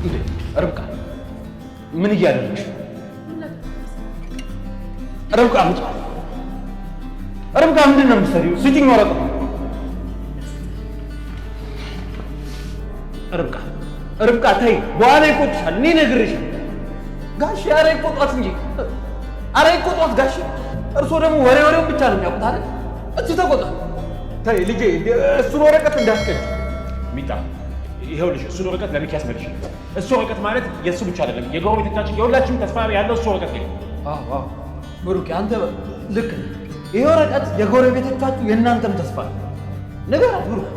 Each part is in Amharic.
እንዴ ርብቃ ምን እያደረግሽ ነው? ርብቃ ምንድን ነው የምትሰሪው? ስጪኝ ወረቀት። ርብቃ ተይ፣ በኋላ ይቆጥሻል። እኔ ነግሬሻለሁ። ጋሼ ኧረ ይቆጧት እንጂ ኧረ ይቆጧት ጋሼ። እርስዎ ደግሞ ወሬውን ብቻ ነው የሚያውቁት አይደል? እስኪ ተቆጣ። ተይ ልጄ፣ እሱን ወረቀት እንዳትቀጭ። ሚጣ ይኸውልሽ፣ እሱን ወረቀት ለሚኪያስ መልሽ። እሱ ወረቀት ማለት የእሱ ብቻ አይደለም፣ የጎረቤቶቻችን የሁላችንም ተስፋ ያለው እሱ ወረቀት ነው። አዎ ብሩኬ፣ አንተ ልክ ነህ። ይሄ ወረቀት የጎረቤቶቻችሁ የእናንተም ተስፋ ነው። ንገራት ብሩክ።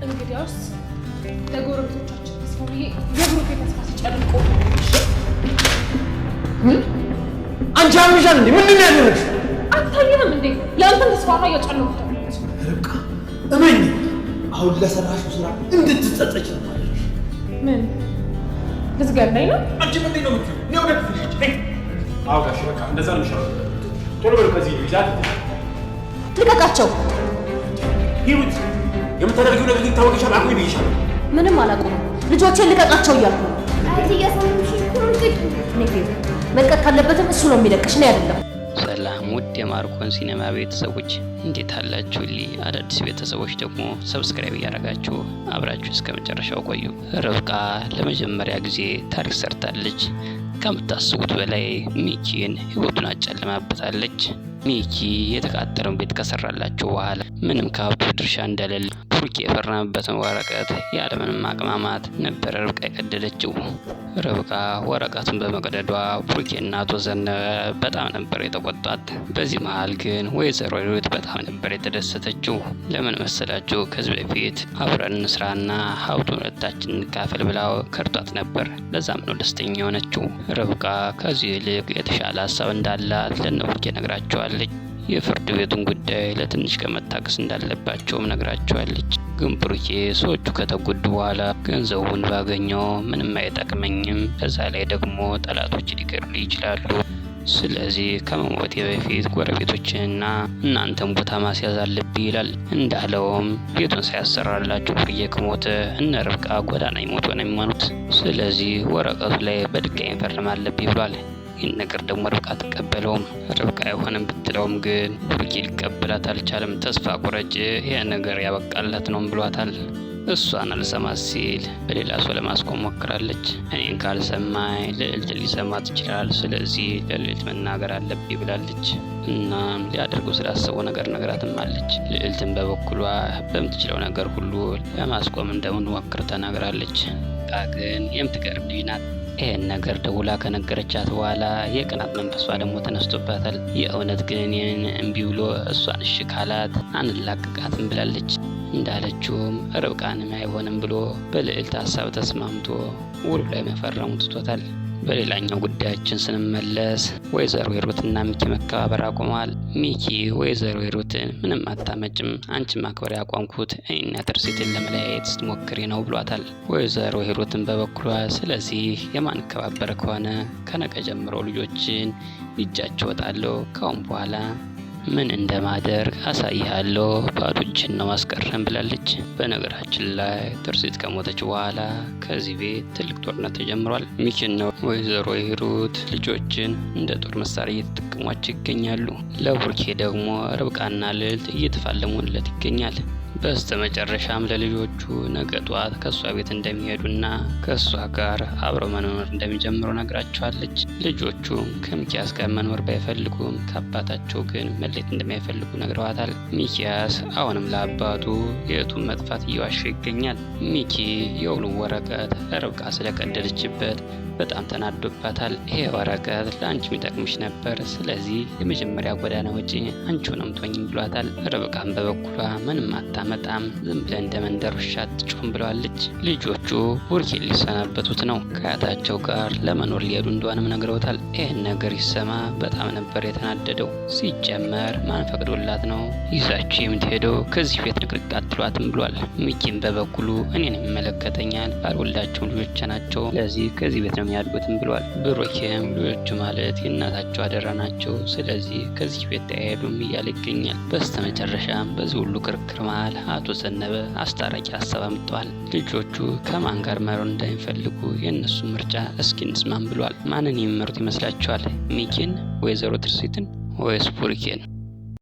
እንግዲያውስ ለጎረቤቶቻችን ተስፋ ብዬ የብሩኬ ተስፋ ሲጨርቆ አንቺ አምሻል እንዴ? ምንድን ነው ያደረግሽ? አታየንም እንዴ? የአንተን ተስፋ ነው እያጨለምኩት። ርብቃ እመኝ፣ አሁን ለሰራሽው ስራ እንድትጸጸች ነው ማለት ነው። ምን ልትገናኝ ነው? አንቺ ምንድን ነው የምትይው? እኔ ወደ ፍልሽ ነኝ። አዎ ጋሽ በቃ እንደዛ ነው የሚሻለው። ቶሎ በሉ ከዚህ ይዛት። ልቀቃቸው። ሂሩት የምታደርጊው ነገር ይታወቅሻል። አቁሚ ብዬሻል። ምንም አላውቅም። ልጆቼን ልቀቃቸው እያልኩ ነው። መልቀቅ ካለበትም እሱ ነው የሚለቅሽ፣ እኔ አይደለም። ሰላም ውድ የማርኮን ሲኔማ ቤተሰቦች እንዴት አላችሁልኝ? አዳዲስ ቤተሰቦች ደግሞ ሰብስክራይብ እያደረጋችሁ አብራችሁ እስከ መጨረሻው ቆዩ። ርብቃ ለመጀመሪያ ጊዜ ታሪክ ሰርታለች። ከምታስቡት በላይ ሚኪን ህይወቱን አጨልማበታለች። ሚኪ የተቃጠለውን ቤት ከሰራላቸው በኋላ ምንም ከሀብቱ ድርሻ እንደሌለ ቡርኬ የፈረመበትን ወረቀት ያለምንም ማቅማማት ነበረ ርብቃ የቀደደችው። ርብቃ ወረቀቱን በመቅደዷ ቡርኬና አቶ ዘነበ በጣም ነበር የተቆጧት። በዚህ መሀል ግን ወይዘሮ ሂሩት በጣም ነበር የተደሰተችው። ለምን መሰላችሁ? ከዚህ በፊት አብረን እንስራና ሀብቱን ሁለታችን እንካፈል ብላው ከርቷት ነበር። ለዛም ነው ደስተኛ የሆነችው። ርብቃ ከዚህ ይልቅ የተሻለ ሀሳብ እንዳላት ለነ ቡርኬ ነግራቸዋለች። የፍርድ ቤቱን ጉዳይ ለትንሽ ከመታገስ እንዳለባቸውም ነግራቸዋለች። ግን ቡርኬ ሰዎቹ ከተጎዱ በኋላ ገንዘቡን ባገኘው ምንም አይጠቅመኝም፣ በዛ ላይ ደግሞ ጠላቶች ሊገድሉ ይችላሉ። ስለዚህ ከመሞቴ በፊት ጎረቤቶችንና እናንተን ቦታ ማስያዝ አለብኝ ይላል። እንዳለውም ቤቱን ሳያሰራላቸው ቡርኬ ከሞተ እነ ርብቃ ጎዳና ይሞቱ ነው የሚሆኑት። ስለዚህ ወረቀቱ ላይ በድጋሚ መፈረም አለብኝ ብሏል። ይህን ነገር ደግሞ ርብቃ አትቀበለውም። ርብቃ አይሆንም ብትለውም ግን ቡርኬ ሊቀበላት አልቻለም። ተስፋ ቁረጭ፣ ይሄ ነገር ያበቃላት ነው ብሏታል። እሷን አልሰማት ሲል በሌላ ሰው ለማስቆም ሞክራለች። እኔን ካልሰማኝ ልዕልት ሊሰማት ይችላል፣ ስለዚህ ለልዕልት መናገር አለብኝ ብላለች። እናም ሊያደርገው ስላሰበው ነገር ነግራትም አለች። ልዕልትን በበኩሏ በምትችለው ነገር ሁሉ ለማስቆም እንደምትሞክር ተናግራለች። ግን የምትገርም ልጅ ናት። ይሄን ነገር ደውላ ከነገረቻት በኋላ የቅናት መንፈሷ ደግሞ ተነስቶባታል። የእውነት ግን እኔን እምቢ ብሎ እሷን እሺ ካላት አንላቅቃትም ብላለች። እንዳለችውም ርብቃንም አይሆንም ብሎ በልዕልት ሀሳብ ተስማምቶ ውሉ ላይ መፈረሙ ትቶታል። በሌላኛው ጉዳያችን ስንመለስ ወይዘሮ ሂሩትና ሚኪ መከባበር አቁመዋል። ሚኪ ወይዘሮ ሂሩትን ምንም አታመጭም፣ አንቺ ማክበር ያቋምኩት እኔና ትርሲትን ለመለያየት ስትሞክሪ ነው ብሏታል። ወይዘሮ ሂሩትን በበኩሏ ስለዚህ የማንከባበር ከሆነ ከነገ ጀምሮ ልጆችን ይጃቸው ወጣለሁ፣ ካሁን በኋላ ምን እንደማደርግ አሳይሃለሁ፣ ባዶ እጅን ነው ማስቀረም ብላለች። በነገራችን ላይ ትርሲት ከሞተች በኋላ ከዚህ ቤት ትልቅ ጦርነት ተጀምሯል። ሚኪና ወይዘሮ ሂሩት ልጆችን እንደ ጦር መሳሪያ እየተጠቀሟቸው ይገኛሉ። ለቡርኬ ደግሞ ርብቃና ልዕልት እየተፋለሙለት ይገኛል። በስተመጨረሻም ለልጆቹ ነገ ጧት ከእሷ ቤት እንደሚሄዱና ከእሷ ጋር አብረው መኖር እንደሚጀምሩ ነግራቸዋለች። ልጆቹ ከሚኪያስ ጋር መኖር ባይፈልጉም ከአባታቸው ግን መለየት እንደማይፈልጉ ነግረዋታል። ሚኪያስ አሁንም ለአባቱ የእህቱን መጥፋት እየዋሸ ይገኛል። ሚኪ የውሉን ወረቀት ርብቃ ስለቀደደችበት በጣም ተናዶባታል። ይሄ ወረቀት ለአንቺ የሚጠቅምሽ ነበር፣ ስለዚህ የመጀመሪያ ጎዳና ወጪ አንቺ ሆነም ትሆኝም ብሏታል። ርብቃም በበኩሏ ምንም አታመጣም፣ ዝም ብለን እንደ መንደር ውሻ አትጮህም ብለዋለች። ልጆቹ ቡርኬን ሊሰናበቱት ነው። ከአያታቸው ጋር ለመኖር ሊሄዱ እንደሆነም ነግረውታል። ይህን ነገር ይሰማ በጣም ነበር የተናደደው። ሲጀመር ማን ፈቅዶላት ነው ይዛችሁ የምትሄደው? ከዚህ ቤት ንቅንቅ አትሏትም ብሏል። ሚኪም በበኩሉ እኔን ይመለከተኛል፣ ባልወልዳቸው ልጆች ናቸው፣ ለዚህ ከዚህ ቤት ነው የሚያድጉትም ብሏል። ብሩኬም ልጆቹ ማለት የእናታቸው አደራ ናቸው፣ ስለዚህ ከዚህ ቤት አይሄዱም እያለ ይገኛል። በስተመጨረሻም በዚህ ሁሉ ክርክር መሃል አቶ ዘነበ አስታራቂ ሀሳብ አምጥተዋል። ልጆቹ ከማን ጋር መኖር እንደሚፈልጉ የእነሱ ምርጫ እስኪ እንስማም ብሏል። ማንን የሚመሩት ይመስላችኋል? ሚኪን፣ ወይዘሮ ትርሲትን ወይስ ቡሩኬን?